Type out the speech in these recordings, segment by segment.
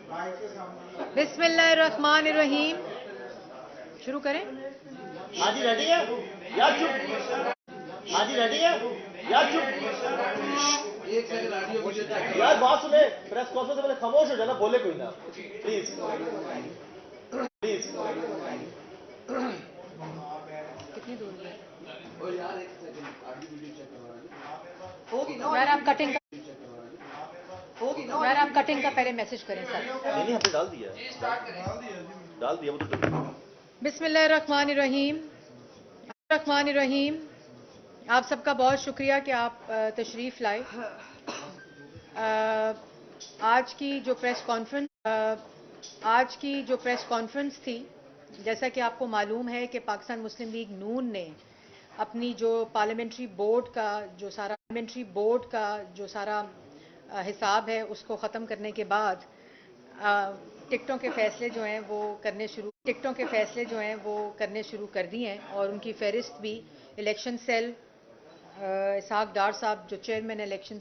बिस्मिल्लाहिर्रहमानिर्रहीम। शुरू करें। हाजी रेडी है या चुप? हाजी रेडी है या चुप? एक सेकंड ऑडियो यार बात सुने। प्रेस कॉन्फ्रेंस से पहले खामोश हो जाना, बोले कोई ना प्लीज प्लीज। कितनी दूर है यार एक सेकंड ऑडियो वीडियो चेक करवा होगी ना यार। आप कटिंग यार, आप कटिंग का पहले मैसेज करें सर। नहीं हमने डाल दिया वो तो। बिस्मिल्लाहिर्रहमानिर्रहीम। आप सबका बहुत शुक्रिया कि आप तशरीफ़ लाए। आज की जो प्रेस कॉन्फ्रेंस थी, जैसा कि आपको मालूम है कि पाकिस्तान मुस्लिम लीग नून ने अपनी जो पार्लियामेंट्री बोर्ड का जो सारा हिसाब है उसको ख़त्म करने के बाद टिकटों के फैसले जो हैं वो करने शुरू कर दिए हैं। और उनकी फहरिस्त भी इलेक्शन सेल इसहाक डार साहब जो चेयरमैन इलेक्शन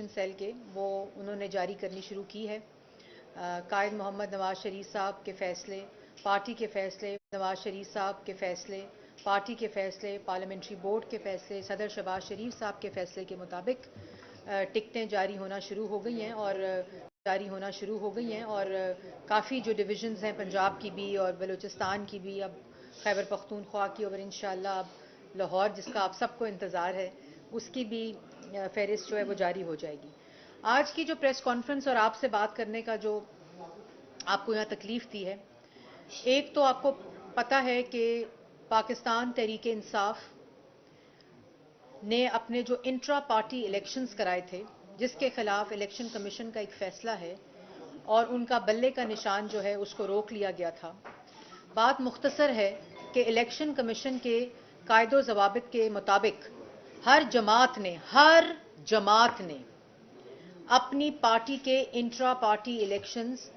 सेल के वो उन्होंने जारी करनी शुरू की है। कायद मोहम्मद नवाज शरीफ साहब के फैसले, पार्टी के फैसले, पार्लियामेंट्री बोर्ड के फैसले, सदर शहबाज शरीफ साहब के फैसले के मुताबिक टिकटें जारी होना शुरू हो गई हैं। और काफ़ी जो डिविजन्स हैं पंजाब की भी और बलूचिस्तान की भी, अब खैबर पख्तूनख्वा की, और इंशाअल्लाह अब लाहौर जिसका आप सबको इंतज़ार है उसकी भी फहरिस्त जो है वो जारी हो जाएगी। आज की जो प्रेस कॉन्फ्रेंस और आपसे बात करने का जो आपको यहाँ तकलीफ़ दी है, एक तो आपको पता है कि पाकिस्तान तहरीक इंसाफ ने अपने जो इंट्रा पार्टी इलेक्शंस कराए थे, जिसके खिलाफ इलेक्शन कमीशन का एक फ़ैसला है और उनका बल्ले का निशान जो है उसको रोक लिया गया था। बात मुख्तसर है कि इलेक्शन कमीशन के कायदो ज़वाबित के मुताबिक हर जमात ने अपनी पार्टी के इंट्रा पार्टी इलेक्शंस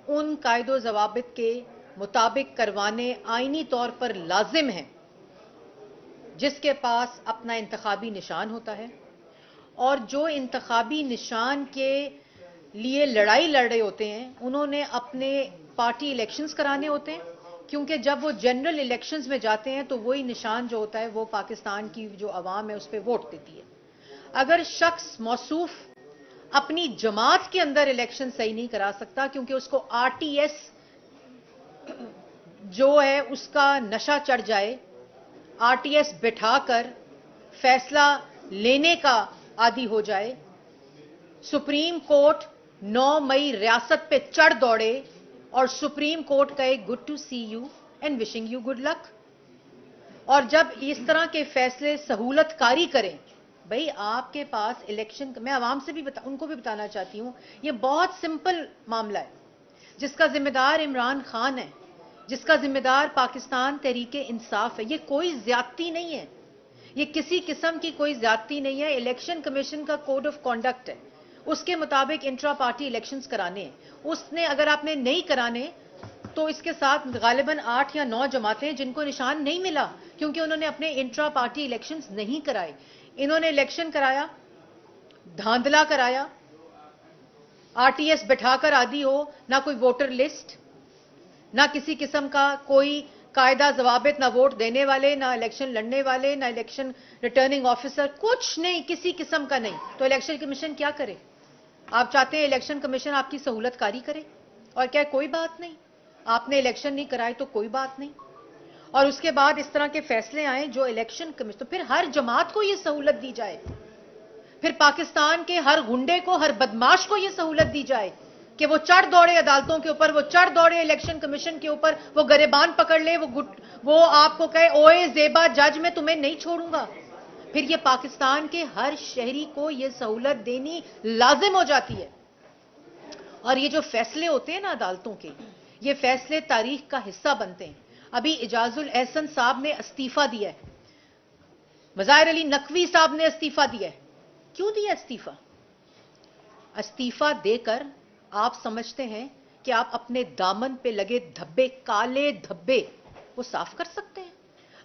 उन कायदो ज़वाबित के मुताबिक करवाने आईनी तौर पर लाजिम हैं, जिसके पास अपना इंतखाबी निशान होता है। और जो इंतखाबी निशान के लिए लड़ाई लड़ रहे होते हैं उन्होंने अपने पार्टी इलेक्शंस कराने होते हैं, क्योंकि जब वो जनरल इलेक्शंस में जाते हैं तो वही निशान जो होता है वो पाकिस्तान की जो आवाम है उस पर वोट देती है। अगर शख्स मौसूफ अपनी जमात के अंदर इलेक्शन सही नहीं करा सकता क्योंकि उसको आरटीएस जो है उसका नशा चढ़ जाए, आरटीएस बिठाकर फैसला लेने का आदी हो जाए, सुप्रीम कोर्ट 9 मई रियासत पे चढ़ दौड़े और सुप्रीम कोर्ट कहे good to see you and wishing you good luck, और जब इस तरह के फैसले सहूलतकारी करें, भाई आपके पास इलेक्शन, मैं आवाम से भी उनको भी बताना चाहती हूं, ये बहुत सिंपल मामला है, जिसका जिम्मेदार इमरान खान है, जिसका जिम्मेदार पाकिस्तान तहरीके इंसाफ है। ये कोई ज्यादती नहीं है, ये किसी किस्म की कोई ज्यादती नहीं है। इलेक्शन कमीशन का कोड ऑफ कॉन्डक्ट है, उसके मुताबिक इंट्रा पार्टी इलेक्शंस कराने हैं। उसने अगर आपने नहीं कराने तो इसके साथ गालिबन 8 या 9 जमातें जिनको निशान नहीं मिला क्योंकि उन्होंने अपने इंट्रा पार्टी इलेक्शंस नहीं कराए। इन्होंने इलेक्शन कराया, धांधला कराया, आरटीएस बिठाकर आदि हो, ना कोई वोटर लिस्ट, ना किसी किस्म का कोई कायदा जवाबित, ना वोट देने वाले, ना इलेक्शन लड़ने वाले, ना इलेक्शन रिटर्निंग ऑफिसर, कुछ नहीं, किसी किस्म का नहीं। तो इलेक्शन कमीशन क्या करे? आप चाहते हैं इलेक्शन कमीशन आपकी सहूलतकारी करे और क्या कोई बात नहीं, आपने इलेक्शन नहीं कराए तो कोई बात नहीं, और उसके बाद इस तरह के फैसले आए जो इलेक्शन कमीशन, तो फिर हर जमात को यह सहूलत दी जाए, फिर पाकिस्तान के हर गुंडे को, हर बदमाश को यह सहूलत दी जाए कि वो चढ़ दौड़े अदालतों के ऊपर, वो चढ़ दौड़े इलेक्शन कमीशन के ऊपर, वो गरेबान पकड़ ले, वो आपको कहे ओए ज़ेबा जज मैं तुम्हें नहीं छोड़ूंगा। फिर ये पाकिस्तान के हर शहरी को ये सहूलत देनी लाजिम हो जाती है। और ये जो फैसले होते हैं ना अदालतों के, ये फैसले तारीख का हिस्सा बनते हैं। अभी इजाजुल एहसन साहब ने इस्तीफा दिया है, मज़ाहिर अली नकवी साहब ने इस्तीफा दिया है। क्यों दिया इस्तीफा? इस्तीफा देकर आप समझते हैं कि आप अपने दामन पे लगे धब्बे, काले धब्बे, वो साफ कर सकते हैं।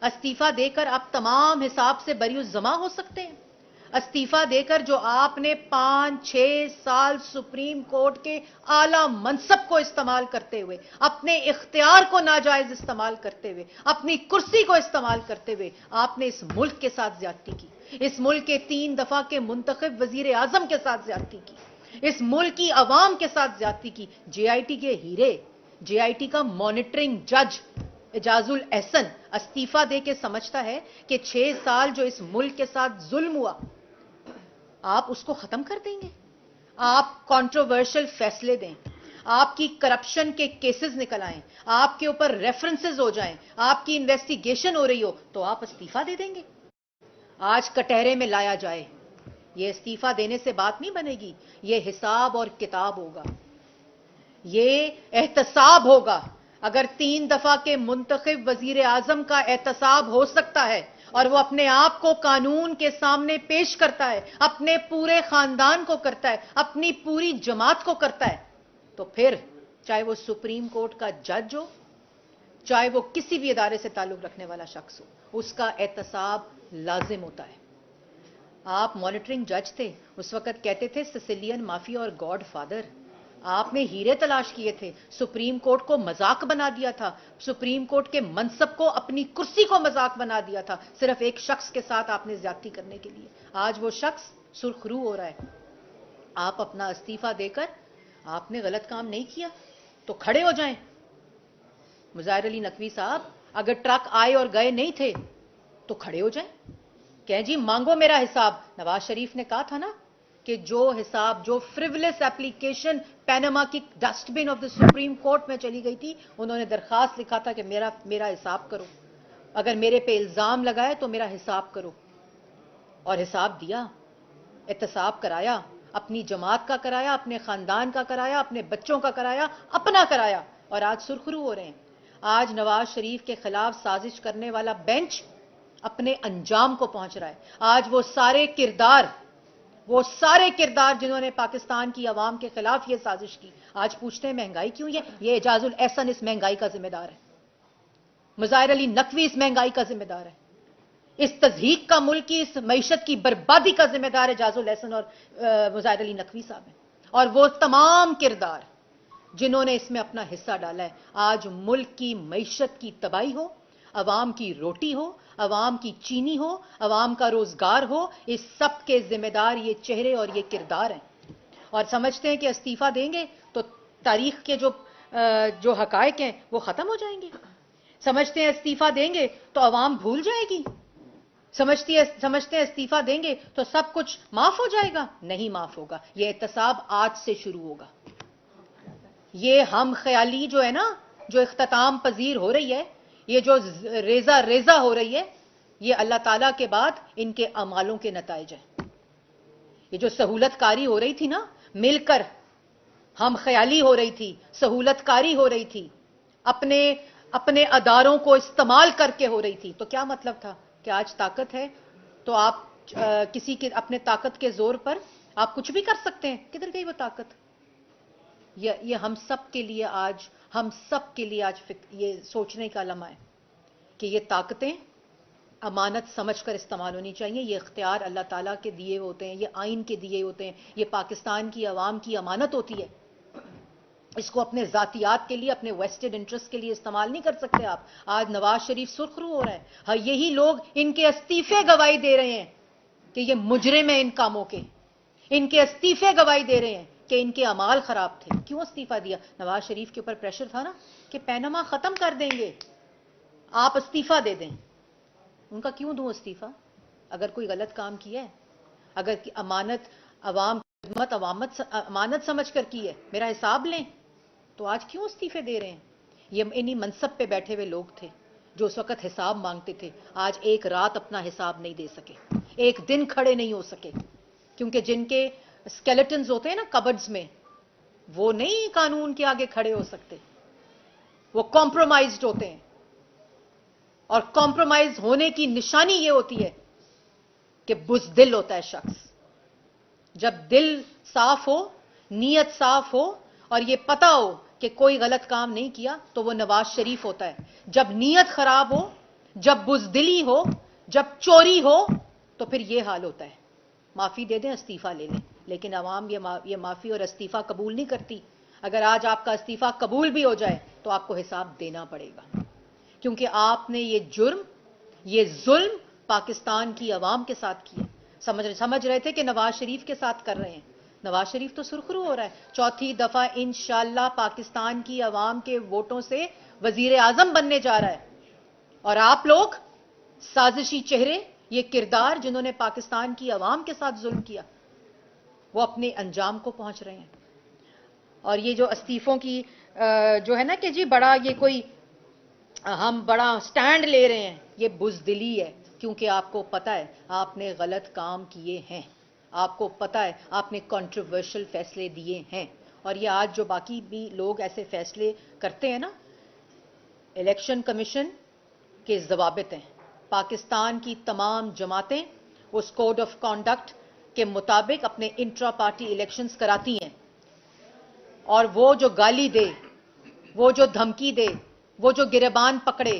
इस्तीफा देकर आप तमाम हिसाब से बरीउ जमा हो सकते हैं। استعفا देकर जो आपने 5-6 साल सुप्रीम कोर्ट के आला मनसब को इस्तेमाल करते हुए, अपने इख्तियार को नाजायज इस्तेमाल करते हुए, अपनी कुर्सी को इस्तेमाल करते हुए आपने इस मुल्क के साथ ज्यादती की, इस मुल्क के 3 दफा के मुंतखब वजीर आजम के साथ ज्यादती की, इस मुल्क की अवाम के साथ ज्यादती की। जेआईटी के हीरे, जेआईटी का मॉनिटरिंग जज एजाजुल एहसन इस्तीफा दे के समझता है कि 6 साल जो इस मुल्क के साथ जुल्म हुआ आप उसको खत्म कर देंगे, आप कंट्रोवर्शियल फैसले दें, आपकी करप्शन के केसेस निकल आएं, आपके ऊपर रेफरेंसेस हो जाएं, आपकी इन्वेस्टिगेशन हो रही हो तो आप इस्तीफा दे देंगे। आज कटहरे में लाया जाए, यह इस्तीफा देने से बात नहीं बनेगी, यह हिसाब और किताब होगा, यह एहतसाब होगा। अगर 3 दफा के मुंतखब वजीर आजम का एहतसाब हो सकता है और वो अपने आप को कानून के सामने पेश करता है, अपने पूरे खानदान को करता है, अपनी पूरी जमात को करता है, तो फिर चाहे वो सुप्रीम कोर्ट का जज हो, चाहे वो किसी भी इदारे से ताल्लुक रखने वाला शख्स हो, उसका एहतसाब लाजिम होता है। आप मॉनिटरिंग जज थे, उस वक्त कहते थे सिसिलियन माफिया और गॉड फादर। आपने हीरे तलाश किए थे, सुप्रीम कोर्ट को मजाक बना दिया था, सुप्रीम कोर्ट के मनसब को, अपनी कुर्सी को मजाक बना दिया था, सिर्फ एक शख्स के साथ आपने ज्यादती करने के लिए। आज वो शख्स सुर्खरू हो रहा है। आप अपना इस्तीफा देकर, आपने गलत काम नहीं किया तो खड़े हो जाएं। मुजाहिर अली नकवी साहब, अगर ट्रक आए और गए नहीं थे तो खड़े हो जाएं, कहें जी मांगो मेरा हिसाब। नवाज शरीफ ने कहा था ना कि जो हिसाब, जो फ्रिवलेस एप्लीकेशन पैनामा की dustbin of the supreme court में चली गई थी, उन्होंने दरखास्त लिखा था कि मेरा हिसाब करो, अगर मेरे पे इल्जाम लगाए तो मेरा हिसाब करो। और हिसाब दिया, एहतसाब कराया, अपनी जमात का कराया, अपने खानदान का कराया, अपने बच्चों का कराया, अपना कराया, और आज सुरखरू हो रहे हैं। आज नवाज शरीफ के खिलाफ साजिश करने वाला बेंच अपने अंजाम को पहुंच रहा है। आज वो सारे किरदार जिन्होंने पाकिस्तान की आवाम के खिलाफ ये साजिश की, आज पूछते हैं महंगाई क्यों है? ये एजाजुल एहसन इस महंगाई का जिम्मेदार है, मुजाहिर अली नकवी इस महंगाई का जिम्मेदार है, इस तज़हीक का मुल्क की, इस मईशत की बर्बादी का जिम्मेदार एजाजुल एहसन और मुजाहिर अली नकवी साहब हैं। और वो तमाम किरदार जिन्होंने इसमें अपना हिस्सा डाला है। आज मुल्क की मईशत की तबाही हो, अवाम की रोटी हो, अवाम की चीनी हो, अवाम का रोजगार हो, इस सब के जिम्मेदार ये चेहरे और ये किरदार हैं। और समझते हैं कि इस्तीफा देंगे तो तारीख के जो हकायक हैं वो खत्म हो जाएंगे। समझते हैं इस्तीफा देंगे तो अवाम भूल जाएगी। समझते हैं इस्तीफा देंगे तो सब कुछ माफ हो जाएगा। नहीं माफ होगा। ये एहतसाब आज से शुरू होगा। ये हम ख्याली जो है ना, जो इख्तिताम पजीर हो रही है, ये जो रेजा हो रही है, ये अल्लाह ताला के बाद इनके अमालों के नताइज हैं। ये जो सहूलतकारी हो रही थी ना, मिलकर हम ख्याली हो रही थी, सहूलतकारी हो रही थी, अपने अदारों को इस्तेमाल करके हो रही थी, तो क्या मतलब था कि आज ताकत है तो आप किसी के अपने ताकत के जोर पर आप कुछ भी कर सकते हैं। किधर गई वो ताकत? ये हम सब के लिए आज ये सोचने का लम्हा है कि ये ताकतें अमानत समझकर इस्तेमाल होनी चाहिए। ये इख्तियार अल्लाह ताला के दिए होते हैं, ये आइन के दिए होते हैं, ये पाकिस्तान की अवाम की अमानत होती है। इसको अपने जातियात के लिए, अपने वेस्टेड इंटरेस्ट के लिए इस्तेमाल नहीं कर सकते आप। आज नवाज शरीफ सुर्खरू हो रहा है। हाँ, यही लोग इनके इस्तीफे गवाही दे रहे हैं कि ये मुजरिम है इन कामों के। इनके इस्तीफे गवाही दे रहे हैं कि इनके अमाल खराब थे। क्यों इस्तीफा दिया? नवाज शरीफ के ऊपर प्रेशर था ना कि पैनामा खत्म कर देंगे, आप इस्तीफा दे दें। उनका क्यों दूं इस्तीफा? अगर कोई गलत काम किया है, अगर अमानत अमानत समझ कर की है, मेरा हिसाब लें, तो आज क्यों इस्तीफे दे रहे हैं? ये इन्हीं मनसब पे बैठे हुए लोग थे जो उस वक्त हिसाब मांगते थे। आज एक रात अपना हिसाब नहीं दे सके, एक दिन खड़े नहीं हो सके, क्योंकि जिनके स्केलेटन्स होते हैं ना कबर्ड्स में, वो नहीं कानून के आगे खड़े हो सकते, वो कॉम्प्रोमाइज्ड होते हैं। और कॉम्प्रोमाइज होने की निशानी ये होती है कि बुज़दिल होता है शख्स। जब दिल साफ हो, नीयत साफ हो और ये पता हो कि कोई गलत काम नहीं किया, तो वो नवाज शरीफ होता है। जब नीयत खराब हो, जब बुज़दिली हो, जब चोरी हो, तो फिर ये हाल होता है। معافی دے دیں, استعفیٰ لے لیں. لیکن عوام یہ معافی اور استعفیٰ قبول نہیں کرتی. اگر آج آپ کا استعفیٰ قبول بھی ہو جائے تو آپ کو حساب دینا پڑے گا, کیونکہ آپ نے یہ جرم, یہ ظلم پاکستان کی عوام کے ساتھ کیا. سمجھ رہے تھے کہ نواز شریف کے ساتھ کر رہے ہیں. نواز شریف تو سرخرو ہو رہا ہے, چوتھی دفعہ انشاءاللہ پاکستان کی عوام کے ووٹوں سے وزیر اعظم بننے جا رہا ہے. اور آپ لوگ سازشی چہرے, یہ کردار جنہوں نے پاکستان کی عوام کے ساتھ ظلم کیا, وہ اپنے انجام کو پہنچ رہے ہیں. اور یہ جو استعفوں کی جو ہے نا کہ جی بڑا یہ کوئی ہم بڑا سٹینڈ لے رہے ہیں, یہ بزدلی ہے. کیونکہ آپ کو پتا ہے آپ نے غلط کام کیے ہیں, آپ کو پتا ہے آپ نے کنٹروورشل فیصلے دیے ہیں. اور یہ آج جو باقی بھی لوگ ایسے فیصلے کرتے ہیں نا, الیکشن کمیشن کے ضوابط ہیں. پاکستان کی تمام جماعتیں اس کوڈ آف کانڈکٹ کے مطابق اپنے انٹرا پارٹی الیکشنز کراتی ہیں. اور وہ جو گالی دے, وہ جو دھمکی دے, وہ جو گریبان پکڑے,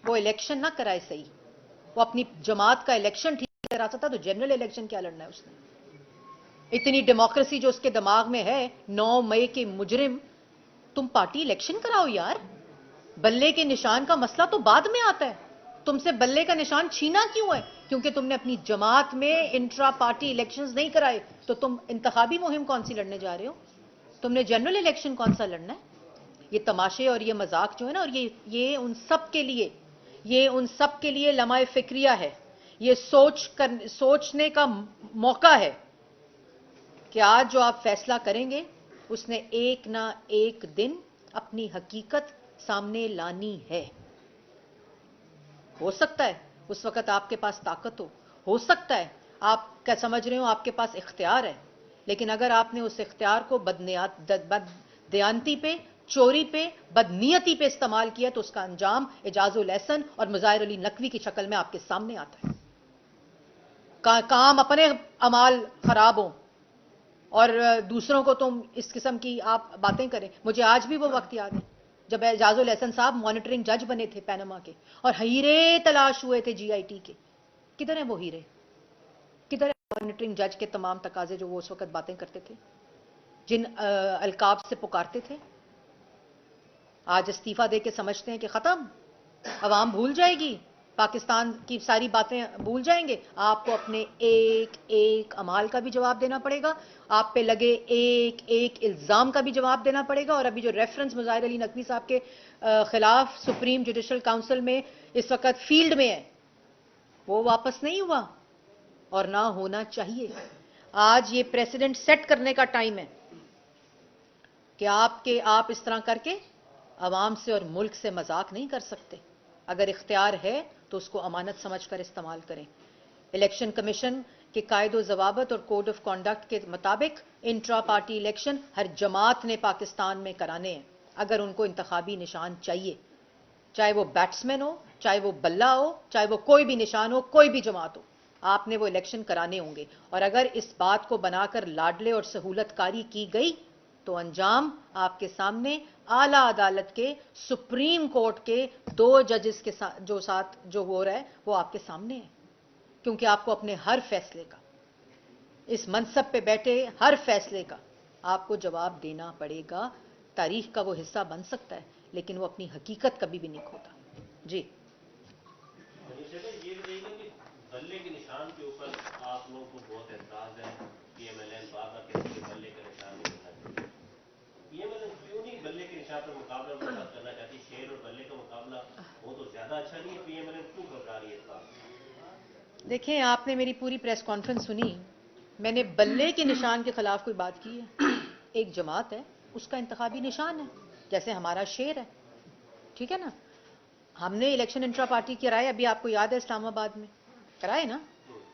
وہ الیکشن نہ کرائے صحیح. وہ اپنی جماعت کا الیکشن ٹھیک کرا سکتا تو جنرل الیکشن کیا لڑنا ہے اس نے. اتنی ڈیموکریسی جو اس کے دماغ میں ہے, 9 مئی کے مجرم, تم پارٹی الیکشن کراؤ یار. بلے کے نشان کا مسئلہ تو بعد میں آتا ہے. تم سے بلے کا نشان چھینا کیوں ہے؟ کیونکہ تم نے اپنی جماعت میں انٹرا پارٹی الیکشنز نہیں کرائے. تو تم انتخابی مہم کون سی لڑنے جا رہے ہو؟ تم نے جنرل الیکشن کون سا لڑنا ہے؟ یہ تماشے اور یہ مذاق جو ہے نا, اور یہ ان سب کے لیے لمحہ فکریہ ہے. یہ سوچنے کا موقع ہے کہ آج جو آپ فیصلہ کریں گے اس نے ایک نہ ایک دن اپنی حقیقت سامنے لانی ہے. ہو سکتا ہے اس وقت آپ کے پاس طاقت ہو سکتا ہے آپ کیا سمجھ رہے ہو آپ کے پاس اختیار ہے. لیکن اگر آپ نے اس اختیار کو بددیانتی پہ, چوری پہ, بدنیتی پہ استعمال کیا تو اس کا انجام اعجاز الاحسن اور مظاہر علی نقوی کی شکل میں آپ کے سامنے آتا ہے. کام اپنے اعمال خراب ہوں اور دوسروں کو تم اس قسم کی آپ باتیں کریں. مجھے آج بھی وہ وقت یاد ہے جب اعجاز الاحسن صاحب مانیٹرنگ جج بنے تھے پینما کے, اور ہیرے تلاش ہوئے تھے جی آئی ٹی کے. کدھر ہیں وہ ہیرے؟ کدھر ہے مانیٹرنگ جج کے تمام تقاضے جو وہ اس وقت باتیں کرتے تھے, جن القاب سے پکارتے تھے؟ آج استعفیٰ دے کے سمجھتے ہیں کہ ختم, عوام بھول جائے گی, پاکستان کی ساری باتیں بھول جائیں گے. آپ کو اپنے ایک ایک عمال کا بھی جواب دینا پڑے گا, آپ پہ لگے ایک ایک الزام کا بھی جواب دینا پڑے گا. اور ابھی جو ریفرنس مظاہر علی نقوی صاحب کے خلاف سپریم جوڈیشل کاؤنسل میں اس وقت فیلڈ میں ہے, وہ واپس نہیں ہوا اور نہ ہونا چاہیے. آج یہ پریسیڈنٹ سیٹ کرنے کا ٹائم ہے کہ آپ اس طرح کر کے عوام سے اور ملک سے مذاق نہیں کر سکتے. اگر اختیار ہے تو اس کو امانت سمجھ کر استعمال کریں. الیکشن کمیشن کے قائد و ضوابط اور کوڈ آف کانڈکٹ کے مطابق انٹرا پارٹی الیکشن ہر جماعت نے پاکستان میں کرانے ہیں. اگر ان کو انتخابی نشان چاہیے, چاہے وہ بیٹسمین ہو, چاہے وہ بلہ ہو, چاہے وہ کوئی بھی نشان ہو, کوئی بھی جماعت ہو, آپ نے وہ الیکشن کرانے ہوں گے. اور اگر اس بات کو بنا کر لاڈلے اور سہولت کاری کی گئی تو انجام آپ کے سامنے اعلیٰ عدالت کے, سپریم کورٹ کے 2 ججز کے ساتھ جو ہو رہا ہے وہ آپ کے سامنے ہے. کیونکہ آپ کو اپنے ہر فیصلے کا, اس منصب پہ بیٹھے ہر فیصلے کا آپ کو جواب دینا پڑے گا. تاریخ کا وہ حصہ بن سکتا ہے لیکن وہ اپنی حقیقت کبھی بھی نہیں کھوتا. جی یہ بھی کہ بلے کے نشان کے اوپر آپ لوگوں کو بہت اعتراض ہے. پی ایم ایل این بار کہتے ہیں بلے کا نشان نہیں ہونا چاہیے. پی ایم ایل این کیوں نہیں بلے کے نشان پر مقابلہ کرنا چاہتی؟ شیر اور بلے کا مقابلہ وہ تو زیادہ اچھا نہیں ہے. پی ایم ایل این کیوں گھبرا رہی ہے اس بات؟ دیکھیں, آپ نے میری پوری پریس کانفرنس سنی, میں نے بلے کے نشان کے خلاف کوئی بات کی ہے؟ ایک جماعت ہے, اس کا انتخابی نشان ہے, جیسے ہمارا شیر ہے, ٹھیک ہے نا. ہم نے الیکشن انٹرا پارٹی کرائے, ابھی آپ کو یاد ہے اسلام آباد میں کرائے نا,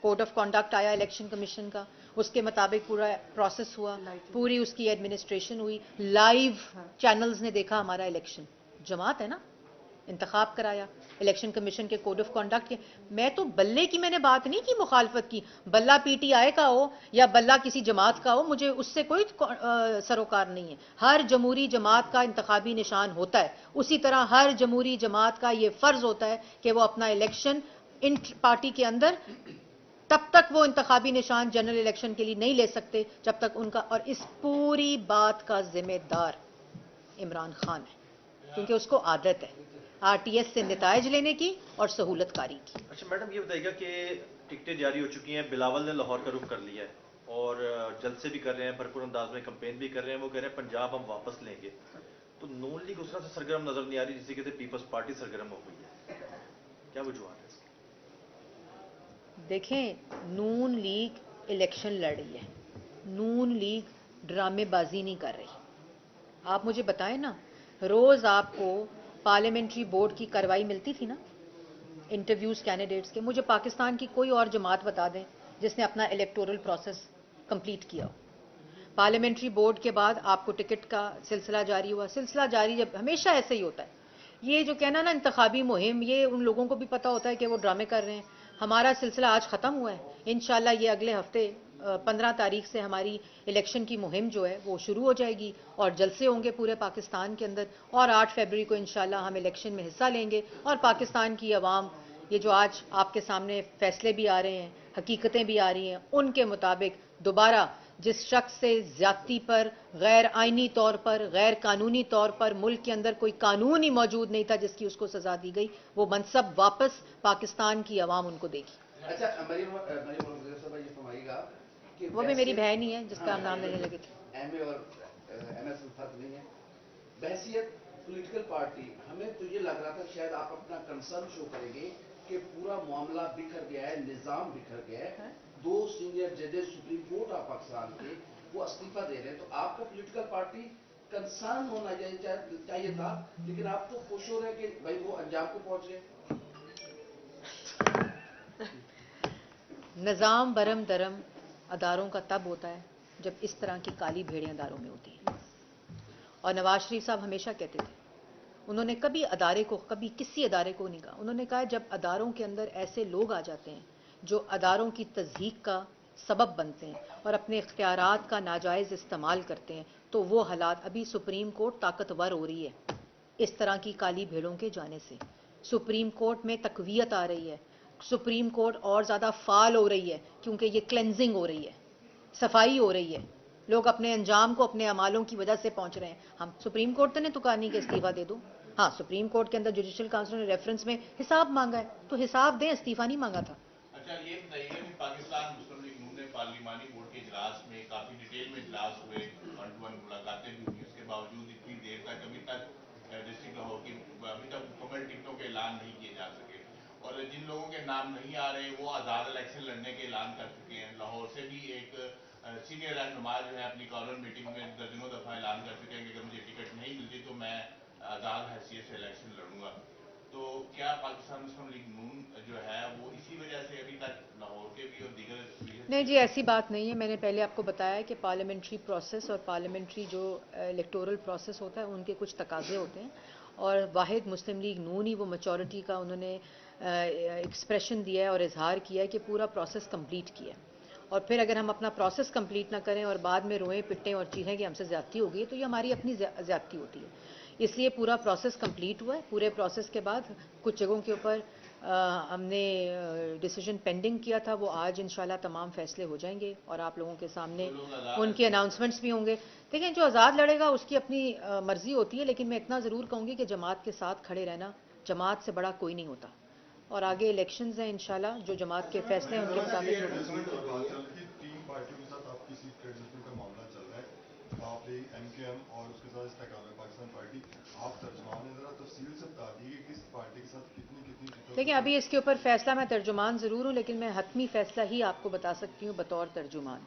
کوڈ آف کانڈکٹ آیا الیکشن کمیشن کا, اس کے مطابق پورا پروسیس ہوا, پوری اس کی ایڈمنسٹریشن ہوئی, لائیو چینلز نے دیکھا ہمارا الیکشن. جماعت ہے نا, انتخاب کرایا الیکشن کمیشن کے کوڈ آف کانڈکٹ کے. میں تو بلے کی میں نے بات نہیں کی, مخالفت کی. بلہ پی ٹی آئی کا ہو یا بلہ کسی جماعت کا ہو, مجھے اس سے کوئی سروکار نہیں ہے. ہر جمہوری جماعت کا انتخابی نشان ہوتا ہے, اسی طرح ہر جمہوری جماعت کا یہ فرض ہوتا ہے کہ وہ اپنا الیکشن ان پارٹی کے اندر तब तक वो इंतखाबी निशान जनरल इलेक्शन के लिए नहीं ले सकते जब तक उनका, और इस पूरी बात का जिम्मेदार इमरान खान है, क्योंकि उसको आदत है आरटीएस से नताइज लेने की और सहूलतकारी की। अच्छा मैडम, ये बताइएगा कि टिकटें जारी हो चुकी हैं, बिलावल ने लाहौर का रुख कर लिया है और जलसे भी कर रहे हैं, भरपूर अंदाज में कैंपेन भी कर रहे हैं। वो कह रहे हैं पंजाब हम वापस लेंगे। तो नून लीग उस तरह से सरगर्म नजर नहीं आ रही जिसे कहते पीपल्स पार्टी सरगर्म हो गई है, क्या वजूहत है इसकी? देखें, नून लीग इलेक्शन लड़ रही है, नून लीग ड्रामेबाजी नहीं कर रही। आप मुझे बताएं ना, रोज आपको पार्लियामेंट्री बोर्ड की कार्रवाई मिलती थी ना, इंटरव्यूज कैंडिडेट्स के। मुझे पाकिस्तान की कोई और जमात बता दें जिसने अपना इलेक्टोरल प्रोसेस कंप्लीट किया हो। पार्लियामेंट्री बोर्ड के बाद आपको टिकट का सिलसिला जारी हुआ, सिलसिला जारी जब हमेशा ऐसे ही होता है। ये जो कहना ना इंतखाबी मुहिम, ये उन लोगों को भी पता होता है कि वो ड्रामे कर रहे हैं। हमारा सिलसिला आज ख़त्म हुआ है, इंशाल्लाह ये अगले हफ्ते 15 तारीख से हमारी इलेक्शन की मुहिम जो है वो शुरू हो जाएगी और जलसे होंगे पूरे पाकिस्तान के अंदर, और 8 फरवरी को इंशाल्लाह हम इलेक्शन में हिस्सा लेंगे और पाकिस्तान की आवाम, ये जो आज आपके सामने फैसले भी आ रहे हैं, हकीकतें भी आ रही हैं, उनके मुताबिक दोबारा जिस शख्स से ज्यादती पर, गैर आइनी तौर पर, गैर कानूनी तौर पर, मुल्क के अंदर कोई कानून ही मौजूद नहीं था जिसकी उसको सजा दी गई, वो मनसब वापस पाकिस्तान की आवाम उनको देगी। अच्छा, ये फरमाइएगा कि वो भी मेरी बहन ही है जिसका हम नाम लेने लगे थे। एमए और एमएस में फर्क नहीं है। बहसियत पॉलिटिकल पार्टी, हमें तो ये लग रहा था शायद आप अपना कंसर्न शो करेंगे कि पूरा मामला बिखर गया है, निजाम बिखर गया है। 2 सीनियर जजेस सुप्रीम कोर्ट ऑफ पाकिस्तान के वो इस्तीफा दे रहे हैं, तो आपका पॉलिटिकल पार्टी कंसर्न होना चाहिए था, लेकिन आप तो खुश हो रहे हैं कि भाई वो अंजाम को पहुंच गए। निजाम बरम दरम अदारों का तब होता है जब इस तरह की काली भेड़ें अदारों में होती हैं। और नवाज शरीफ साहब हमेशा कहते थे, उन्होंने कभी अदारे को, कभी किसी अदारे को नहीं कहा, उन्होंने कहा जब अदारों के अंदर ऐसे लोग आ जाते हैं जो अदारों की तज़हीक का सबब बनते हैं और अपने इख्तियारात का नाजायज़ इस्तेमाल करते हैं, तो वो हालात, अभी सुप्रीम कोर्ट ताकतवर हो रही है इस तरह की काली भेड़ों के जाने से। सुप्रीम कोर्ट में तकवीयत आ रही है, सुप्रीम कोर्ट और ज़्यादा फाल हो रही है क्योंकि ये क्लेंजिंग हो रही है, सफाई हो रही है। लोग अपने अंजाम को अपने अमालों की वजह से पहुंच रहे हैं। हम सुप्रीम कोर्ट तो ने तो कहा नहीं कि इस्तीफा दे दो। हाँ, सुप्रीम कोर्ट के अंदर जुडिशियल काउंसिल ने रेफरेंस में हिसाब मांगा है, तो हिसाब दें, इस्तीफा नहीं मांगा था। अच्छा, ये बताइए कि पाकिस्तान मुस्लिम लीग नून ने पार्लिमानी बोर्ड के इजलास में काफी डिटेल में इजलास हुए, 1-to-1 मुलाकातें भी हुई, उसके बावजूद इतनी देर तक अभी तक डिस्ट्रिक्ट लाहौर की अभी तक मुकम्मल टिकटों के ऐलान नहीं किए जा सके, और जिन लोगों के नाम नहीं आ रहे वो आज़ाद इलेक्शन लड़ने के ऐलान कर चुके हैं। लाहौर से भी एक सीनियर रहनुमा जो है अपनी कॉर्नर मीटिंग में दर्जनों दफा ऐलान कर चुके हैं कि अगर मुझे टिकट नहीं मिलती तो मैं आज़ाद हैसियत से इलेक्शन लड़ूंगा। तो क्या पाकिस्तान मुस्लिम लीग नून जो है वो इसी वजह से अभी तक लाहौर के भी और दीगर? नहीं जी, ऐसी बात नहीं है। मैंने पहले आपको बताया कि पार्लियामेंट्री प्रोसेस और पार्लियामेंट्री जो इलेक्टोरल प्रोसेस होता है उनके कुछ तकाजे होते हैं, और वाहिद मुस्लिम लीग नून ही वो मेचॉरिटी का उन्होंने एक्सप्रेशन दिया है और इजहार किया है कि पूरा प्रोसेस कंप्लीट किया है। और फिर अगर हम अपना प्रोसेस कंप्लीट ना करें और बाद में रोएं पिटें और चीज़ें कि हमसे ज़्यादती हो गई, तो ये हमारी अपनी ज़्यादती होती है। इसलिए पूरा प्रोसेस कंप्लीट हुआ है। पूरे प्रोसेस के बाद कुछ जगहों के ऊपर हमने डिसीजन पेंडिंग किया था, वो आज इंशाल्लाह तमाम फैसले हो जाएंगे और आप लोगों के सामने उनके अनाउंसमेंट्स भी होंगे। देखें, जो आज़ाद लड़ेगा उसकी अपनी मर्जी होती है, लेकिन मैं इतना ज़रूर कहूँगी कि जमात के साथ खड़े रहना, जमात से बड़ा कोई नहीं होता। और आगे इलेक्शंस हैं, इंशाल्लाह जो जमात के फैसले हैं उनके मुताबिक देखिए, अभी इसके ऊपर फैसला, मैं तर्जुमान ज़रूर हूँ लेकिन मैं हतमी फ़ैसला ही आपको बता सकती हूँ बतौर तर्जुमान।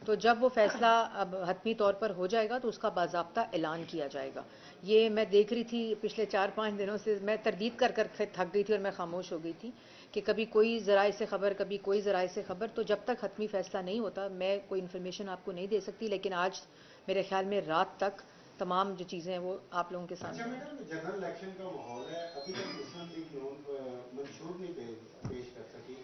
तो जब वो फ़ैसला अब हतमी तौर पर हो जाएगा तो उसका बाज़ाब्ता ऐलान किया जाएगा। ये मैं देख रही थी पिछले 4-5 दिनों से, मैं तरदीद कर कर थक गई थी और मैं खामोश हो गई थी कि कभी कोई ज़राए से खबर, कभी कोई ज़राए से खबर। तो जब तक हतमी फ़ैसला नहीं होता मैं कोई इन्फॉर्मेशन आपको नहीं दे सकती, लेकिन आज मेरे ख्याल में रात तक तमाम जो चीज़ें हैं वो आप लोगों के सामने। अच्छा मैडम, जनरल इलेक्शन का माहौल है, अभी तक मुस्लिम लीग नून मंशूर नहीं पेश कर सकी,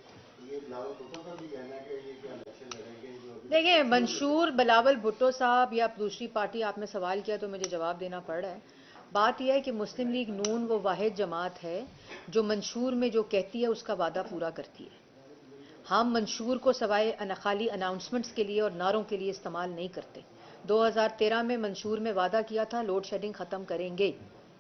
ये बिलावल भुट्टो का भी कहना है कि ये क्या इलेक्शन लड़ेंगे जो। देखिए, मंशूर बिलावल भुट्टो साहब या दूसरी पार्टी, आपने सवाल किया तो मुझे जवाब देना पड़ रहा है। बात यह है कि मुस्लिम लीग नून वो वाहिद जमात है जो मंशूर में जो कहती है उसका वादा पूरा करती है। ہم منشور کو سوائے خالی اناؤنسمنٹس کے لیے اور نعروں کے لیے استعمال نہیں کرتے. 2013 میں منشور میں وعدہ کیا تھا لوڈ شیڈنگ ختم کریں گے,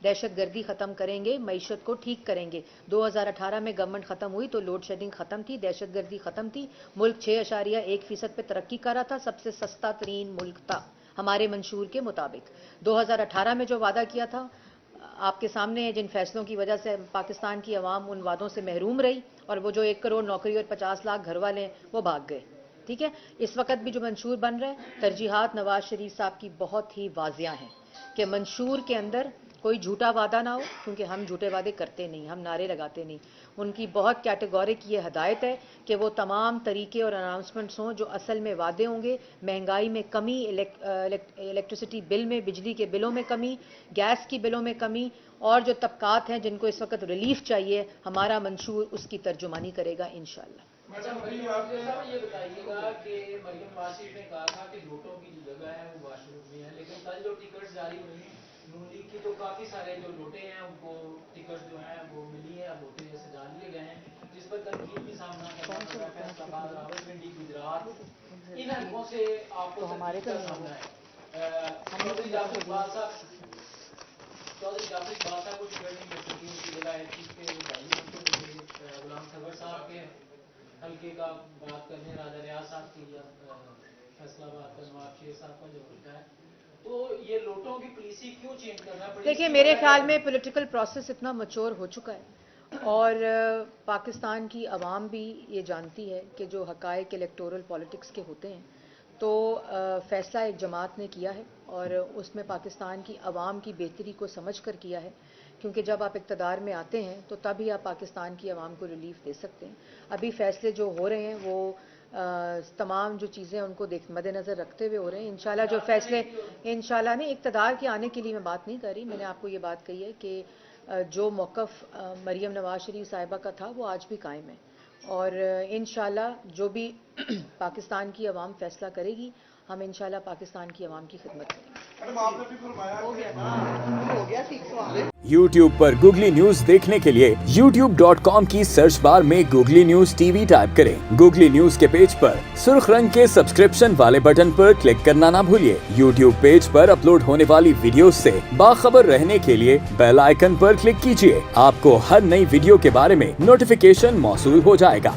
دہشت گردی ختم کریں گے, معیشت کو ٹھیک کریں گے. 2018 میں گورنمنٹ ختم ہوئی تو لوڈ شیڈنگ ختم تھی, دہشت گردی ختم تھی, ملک 6.1% پہ ترقی کر رہا تھا, سب سے سستا ترین ملک تھا ہمارے منشور کے مطابق. 2018 میں جو وعدہ کیا تھا آپ کے سامنے ہے, جن فیصلوں کی وجہ سے پاکستان کی عوام ان وعدوں سے محروم رہی, اور وہ جو 1 کروڑ نوکری اور 50 لاکھ گھر والے ہیں وہ بھاگ گئے. ٹھیک ہے, اس وقت بھی جو منشور بن رہا ہے, ترجیحات نواز شریف صاحب کی بہت ہی واضح ہیں کہ منشور کے اندر کوئی جھوٹا وعدہ نہ ہو, کیونکہ ہم جھوٹے وعدے کرتے نہیں, ہم نعرے لگاتے نہیں. ان کی بہت کیٹیگورک یہ ہدایت ہے کہ وہ تمام طریقے اور اناؤنسمنٹس ہوں جو اصل میں وعدے ہوں گے. مہنگائی میں کمی, الیکٹریسٹی بل میں, بجلی کے بلوں میں کمی, گیس کی بلوں میں کمی, اور جو طبقات ہیں جن کو اس وقت ریلیف چاہیے, ہمارا منشور اس کی ترجمانی کرے گا انشاءاللہ. مریم نواز صاحب یہ بتائیے گا کہ مریم نواز نے کہا تھا کہ ووٹوں کی جو جگہ ہے وہ واش روم میں ہے, لیکن کل جو ٹکٹ جاری ہوئی نون لیگ کی تو کافی سارے جو لوٹے ہیں ان کو ٹکٹ جو ہیں وہ ملی ہیں, ووٹیں جیسے ڈال لیے گئے ہیں, جس پر تنقید بھی سامنا کرنا پڑ رہا ہے. فیصلہ آباد, راولپنڈی, گجرات, ان حلقوں سے آپ کو ہمارے کا سامنا ہے. چودھری جعفر اقبال صاحب کو ٹکٹ نہیں مل سکی, ان کی جگہ ہے چیز کے غلام سرور صاحب کے حلقے کا بات کرنے, راجہ ریاض صاحب کی, یا فیصلہ آباد کا نواب شیر صاحب کا جو حلقہ ہے, تو یہ لوٹوں کی پالیسی کیوں چینج کرنا پڑی؟ دیکھیے میرے خیال میں پولیٹیکل پروسیس اتنا میچور ہو چکا ہے, اور پاکستان کی عوام بھی یہ جانتی ہے کہ جو حقائق الیکٹورل پالیٹکس کے ہوتے ہیں تو فیصلہ ایک جماعت نے کیا ہے, اور اس میں پاکستان کی عوام کی بہتری کو سمجھ کر کیا ہے, کیونکہ جب آپ اقتدار میں آتے ہیں تو تبھی آپ پاکستان کی عوام کو ریلیف دے سکتے ہیں. ابھی فیصلے جو ہو رہے ہیں وہ تمام جو چیزیں ان کو مد نظر رکھتے ہوئے ہو رہے ہیں. انشاءاللہ جو فیصلے, انشاءاللہ نہیں, اقتدار کے آنے کے لیے میں بات نہیں کر رہی, میں نے آپ کو یہ بات کہی ہے کہ جو موقف مریم نواز شریف صاحبہ کا تھا وہ آج بھی قائم ہے, اور انشاءاللہ جو بھی پاکستان کی عوام فیصلہ کرے گی ہم انشاءاللہ پاکستان کی عوام کی خدمت کریں گے. YouTube پر گوگلی نیوز دیکھنے کے لیے youtube.com کی سرچ بار میں googly news T V type کریں. گوگلی نیوز کے پیج پر سرخ رنگ کے سبسکرپشن والے بٹن پر کلک کرنا نہ بھولیے. YouTube پیج پر اپلوڈ ہونے والی ویڈیوز سے باخبر رہنے کے لیے بیل آئیکن پر کلک کیجیے. آپ کو ہر نئی ویڈیو کے بارے میں نوٹیفیکیشن موصول ہو جائے گا.